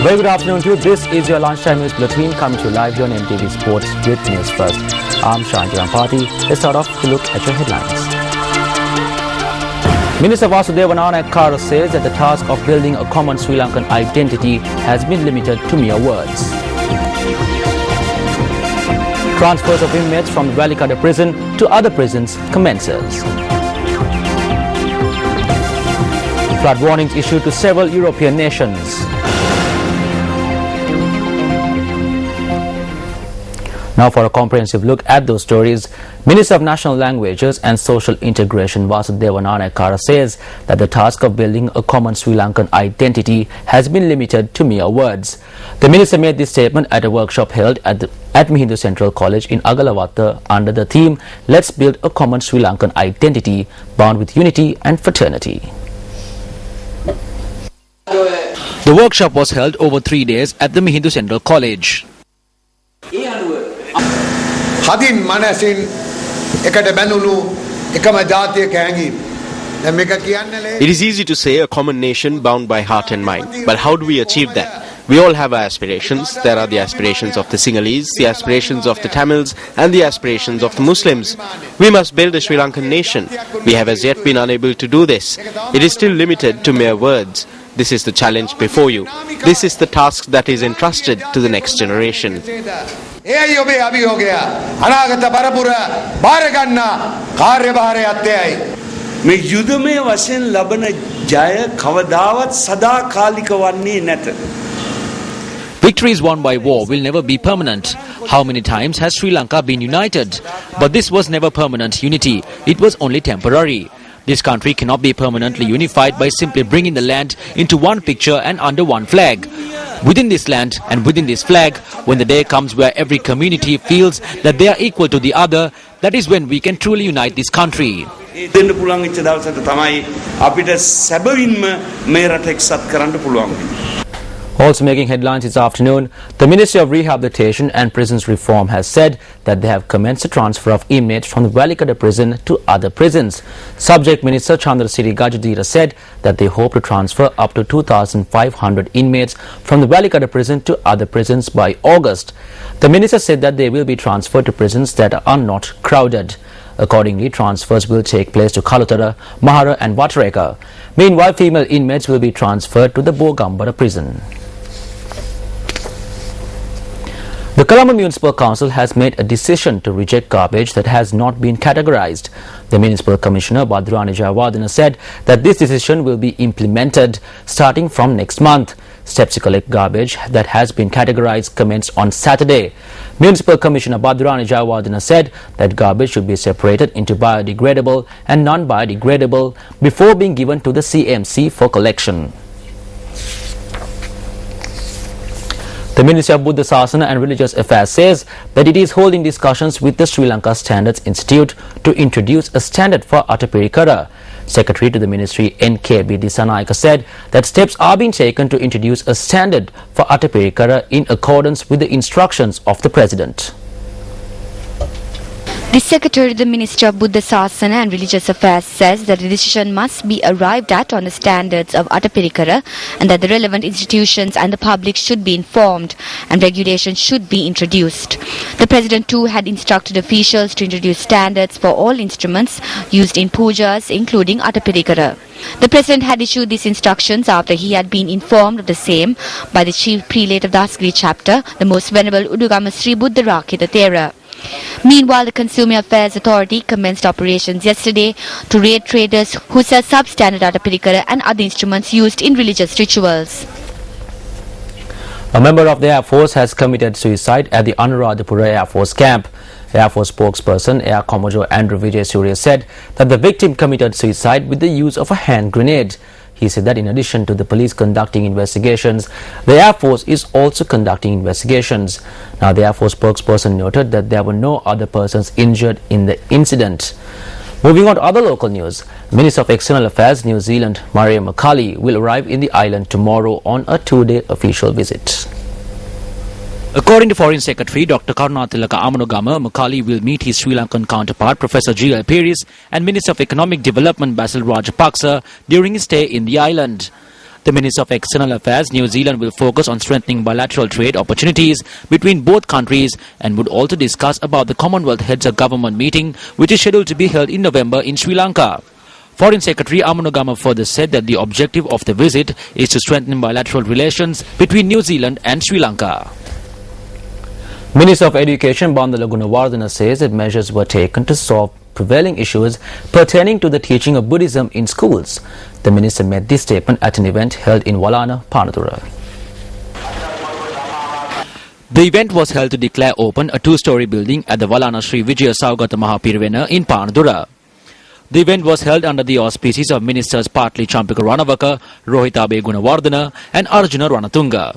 Very good afternoon to you. This is your lunchtime news bulletin coming to you live here on MTV Sports with News First. I'm Shanti Rampati. Let's start off with a look at your headlines. Minister Vasudeva Nanayakkara says that the task of building a common Sri Lankan identity has been limited to mere words. Transfers of inmates from the Welikada prison to other prisons commences. Flood warnings issued to several European nations. Now for a comprehensive look at those stories, Minister of National Languages and Social Integration Vasudeva Nanayakkara says that the task of building a common Sri Lankan identity has been limited to mere words. The minister made this statement at a workshop held at Mihindu Central College in Agalawatta under the theme Let's Build a Common Sri Lankan Identity Bound with Unity and Fraternity. The workshop was held over 3 days at the Mihindu Central College. It is easy to say a common nation bound by heart and mind, but how do we achieve that? We all have our aspirations. There are the aspirations of the Sinhalese, the aspirations of the Tamils and the aspirations of the Muslims. We must build a Sri Lankan nation. We have as yet been unable to do this. It is still limited to mere words. This is the challenge before you. This is the task that is entrusted to the next generation. Victories won by war will never be permanent. How many times has Sri Lanka been united? But this was never permanent unity. It was only temporary. This country cannot be permanently unified by simply bringing the land into one picture and under one flag. Within this land and within this flag, when the day comes where every community feels that they are equal to the other, that is when we can truly unite this country. Also making headlines this afternoon, the Ministry of Rehabilitation and Prisons Reform has said that they have commenced the transfer of inmates from the Welikada prison to other prisons. Subject Minister Chandrasiri Gajadhira said that they hope to transfer up to 2,500 inmates from the Welikada prison to other prisons by August. The minister said that they will be transferred to prisons that are not crowded. Accordingly, transfers will take place to Kalutara, Mahara and Watareka. Meanwhile, female inmates will be transferred to the Bogambara prison. The Colombo Municipal Council has made a decision to reject garbage that has not been categorized. The Municipal Commissioner Bhadrani Jayawardena said that this decision will be implemented starting from next month. Steps to collect garbage that has been categorized commenced on Saturday. Municipal Commissioner Bhadrani Jayawardena said that garbage should be separated into biodegradable and non-biodegradable before being given to the CMC for collection. The Ministry of Buddha Sasana and Religious Affairs says that it is holding discussions with the Sri Lanka Standards Institute to introduce a standard for Atapirikara. Secretary to the Ministry NKB Dissanayaka said that steps are being taken to introduce a standard for Atapirikara in accordance with the instructions of the President. The Secretary to the Ministry of Buddha Sasana and Religious Affairs says that the decision must be arrived at on the standards of Atapirikara and that the relevant institutions and the public should be informed and regulations should be introduced. The President too had instructed officials to introduce standards for all instruments used in pujas, including Atapirikara. The President had issued these instructions after he had been informed of the same by the Chief Prelate of the Asgiri chapter, the Most Venerable Udugama Sri Buddha Rakita Thera. Meanwhile, the Consumer Affairs Authority commenced operations yesterday to raid traders who sell substandard Atapirikara and other instruments used in religious rituals. A member of the Air Force has committed suicide at the Anuradhapura Air Force camp. Air Force spokesperson Air Commodore Andrew Vijay Surya said that the victim committed suicide with the use of a hand grenade. He said that in addition to the police conducting investigations, the Air Force is also conducting investigations. Now, the Air Force spokesperson noted that there were no other persons injured in the incident. Moving on to other local news, Minister of External Affairs New Zealand Maria McCully will arrive in the island tomorrow on a 2-day official visit. According to Foreign Secretary Dr. Karunatilaka Amanugama, McCully will meet his Sri Lankan counterpart Professor G.L. Pieris and Minister of Economic Development Basil Rajapaksa during his stay in the island. The Minister of External Affairs, New Zealand, will focus on strengthening bilateral trade opportunities between both countries and would also discuss about the Commonwealth Heads of Government meeting, which is scheduled to be held in November in Sri Lanka. Foreign Secretary Amanugama further said that the objective of the visit is to strengthen bilateral relations between New Zealand and Sri Lanka. Minister of Education Bandula Gunawardena says that measures were taken to solve prevailing issues pertaining to the teaching of Buddhism in schools. The minister made this statement at an event held in Walana, Panadura. The event was held to declare open a two-story building at the Walana Sri Vijaya Saugata Mahapirivena in Panadura. The event was held under the auspices of Ministers Partli Champika Ranawaka, Rohitabe Gunawardena and Arjuna Ranatunga.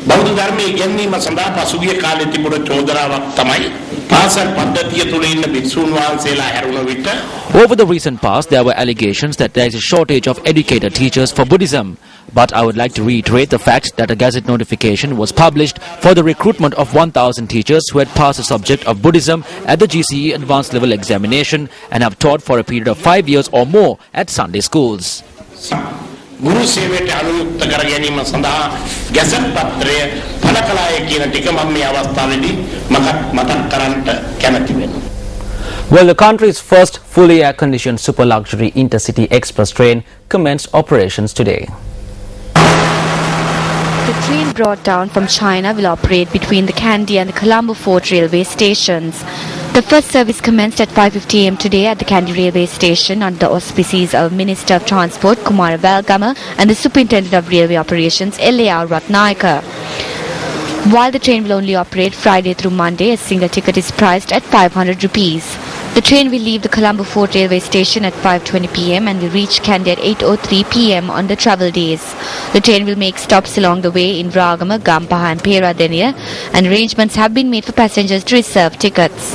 බෞද්ධ ධර්මයේ ගැන්වීම සඳහා පසුගිය කාලේ තිබුණ චෝදනාවක් තමයි පාසල් පද්ධතිය තුල ඉන්න භික්ෂුන් වහන්සේලා හැරුණ විට. Over the recent past, there were allegations that there is a shortage of educated teachers for Buddhism. But I would like to reiterate the fact that a gazette notification was published for the recruitment of 1,000 teachers who had passed the subject of Buddhism at the GCE Advanced Level Examination and have taught for a period of 5 years or more at Sunday schools. ගුරු සේවයට අනුයුක්ත කර ගැනීම සඳහා gazette පත්‍රය පළ කළාය කියන ටික මම මේ අවස්ථාවේදී මතක් කරන්නට කැමැති වෙනවා. Well, the country's first fully air-conditioned super luxury intercity express train commenced operations today. The train brought down from China will operate between the Kandy and the Colombo Fort railway stations. The first service commenced at 5:50 am today at the Kandy railway station under the auspices of Minister of Transport Kumara Valgama and the Superintendent of Railway Operations L.A.R. Ratnayaka. While the train will only operate Friday through Monday, a single ticket is priced at 500 rupees. The train will leave the Colombo Fort railway station at 5:20 pm and will reach Kandy at 8:03 pm on the travel days. The train will make stops along the way in Ragama, Gampaha and Peradeniya, and arrangements have been made for passengers to reserve tickets.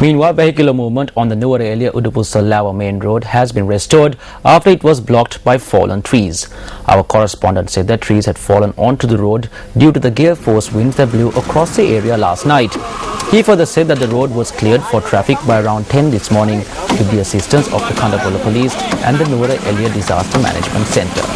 Meanwhile, vehicular movement on the Nuwara Udupu-Salawa main road has been restored after it was blocked by fallen trees. Our correspondent said that trees had fallen onto the road due to the gale force winds that blew across the area last night. He further said that the road was cleared for traffic by around 10 this morning with the assistance of the Kandapollo Police and the Nuwara Disaster Management Centre.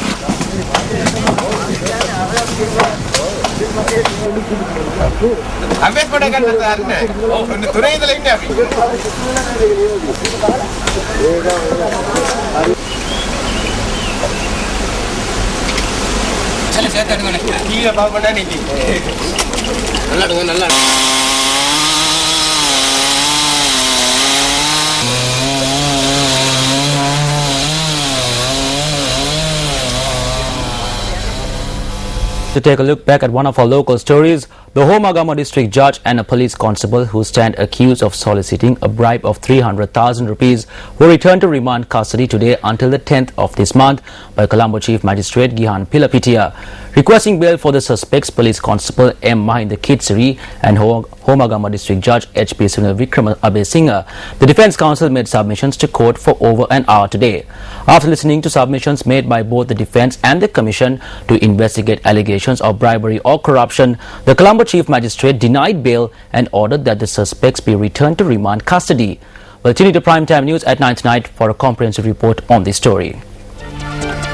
To take a look back at one of our local stories, the Homagama district judge and a police constable who stand accused of soliciting a bribe of 300,000 rupees were returned to remand custody today until the 10th of this month by Colombo Chief Magistrate Gihan Pilapitia. Requesting bail for the suspects, police constable M. Mahinda Kitsiri and Homagama district judge H.P. Sunil Vikram Abesingha. The defence counsel made submissions to court for over an hour today. After listening to submissions made by both the defence and the commission to investigate allegations of bribery or corruption, the Colombo Chief Magistrate denied bail and ordered that the suspects be returned to remand custody. Well, tune into Primetime News at 9 tonight for a comprehensive report on this story.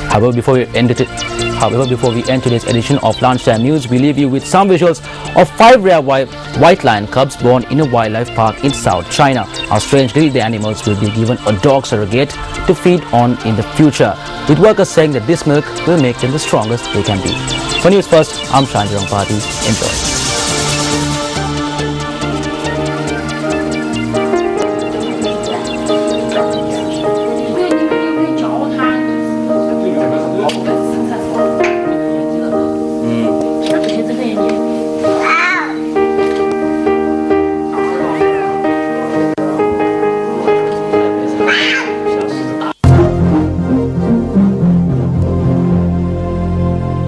However, before we end today's edition of Lunchtime News, we leave you with some visuals of 5 rare white lion cubs born in a wildlife park in South China. How strangely, the animals will be given a dog surrogate to feed on in the future, with workers saying that this milk will make them the strongest they can be. For News First, I'm Shanjirang Party. Enjoy.